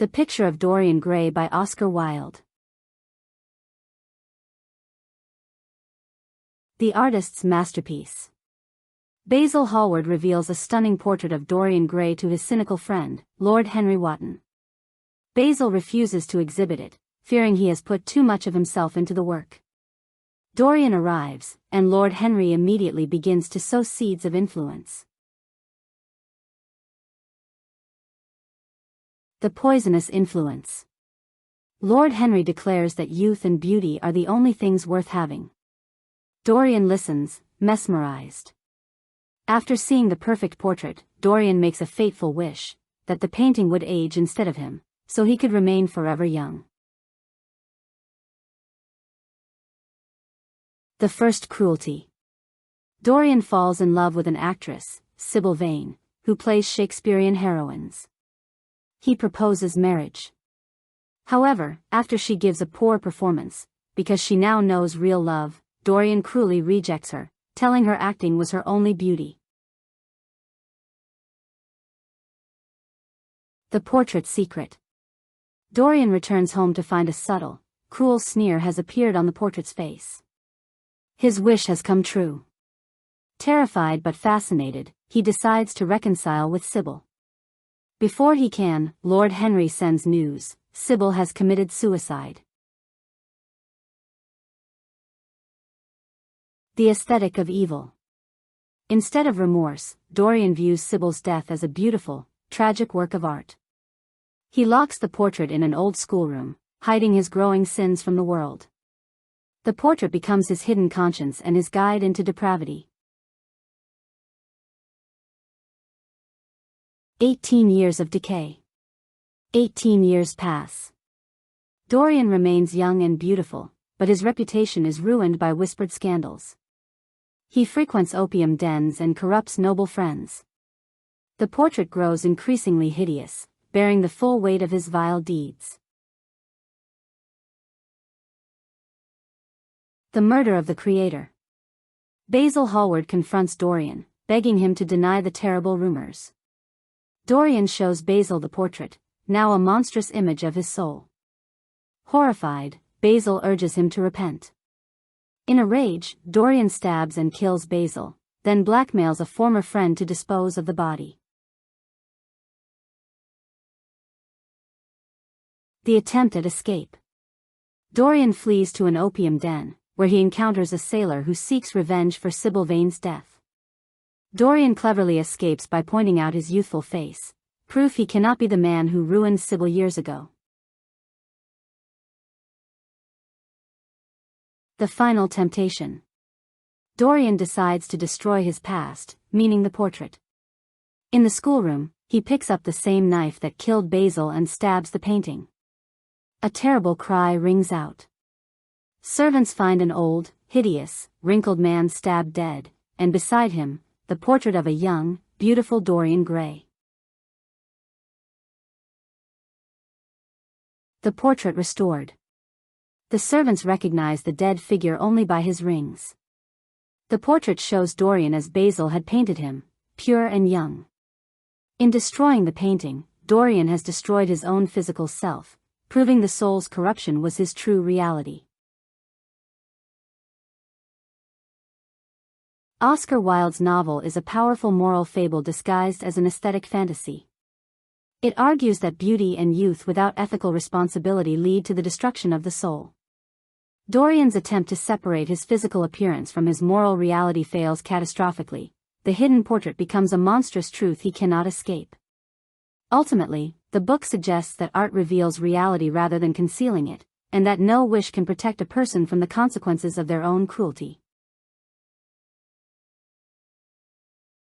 The Picture of Dorian Gray by Oscar Wilde. The artist's masterpiece. Basil Hallward reveals a stunning portrait of Dorian Gray to his cynical friend, Lord Henry Wotton. Basil refuses to exhibit it, fearing he has put too much of himself into the work. Dorian arrives, and Lord Henry immediately begins to sow seeds of influence. The poisonous influence. Lord Henry declares that youth and beauty are the only things worth having. Dorian listens, mesmerized. After seeing the perfect portrait, Dorian makes a fateful wish, that the painting would age instead of him, so he could remain forever young. The first cruelty. Dorian falls in love with an actress, Sybil Vane, who plays Shakespearean heroines. He proposes marriage. However, after she gives a poor performance, because she now knows real love, Dorian cruelly rejects her, telling her acting was her only beauty. The portrait's secret. Dorian returns home to find a subtle, cruel sneer has appeared on the portrait's face. His wish has come true. Terrified but fascinated, he decides to reconcile with Sybil. Before he can, Lord Henry sends news: Sybil has committed suicide. The aesthetic of evil. Instead of remorse, Dorian views Sybil's death as a beautiful, tragic work of art. He locks the portrait in an old schoolroom, hiding his growing sins from the world. The portrait becomes his hidden conscience and his guide into depravity. 18 years of decay. 18 years pass. Dorian remains young and beautiful, but his reputation is ruined by whispered scandals. He frequents opium dens and corrupts noble friends. The portrait grows increasingly hideous, bearing the full weight of his vile deeds. The murder of the creator. Basil Hallward confronts Dorian, begging him to deny the terrible rumors. Dorian shows Basil the portrait, now a monstrous image of his soul. Horrified, Basil urges him to repent. In a rage, Dorian stabs and kills Basil, then blackmails a former friend to dispose of the body. The attempt at escape. Dorian flees to an opium den, where he encounters a sailor who seeks revenge for Sybil Vane's death. Dorian cleverly escapes by pointing out his youthful face, proof he cannot be the man who ruined Sybil years ago. The final temptation. Dorian decides to destroy his past, meaning the portrait. In the schoolroom, he picks up the same knife that killed Basil and stabs the painting. A terrible cry rings out. Servants find an old, hideous, wrinkled man stabbed dead, and beside him, the portrait of a young, beautiful Dorian Gray. The portrait restored. The servants recognize the dead figure only by his rings. The portrait shows Dorian as Basil had painted him, pure and young. In destroying the painting, Dorian has destroyed his own physical self, proving the soul's corruption was his true reality. Oscar Wilde's novel is a powerful moral fable disguised as an aesthetic fantasy. It argues that beauty and youth without ethical responsibility lead to the destruction of the soul. Dorian's attempt to separate his physical appearance from his moral reality fails catastrophically. The hidden portrait becomes a monstrous truth he cannot escape. Ultimately, the book suggests that art reveals reality rather than concealing it, and that no wish can protect a person from the consequences of their own cruelty.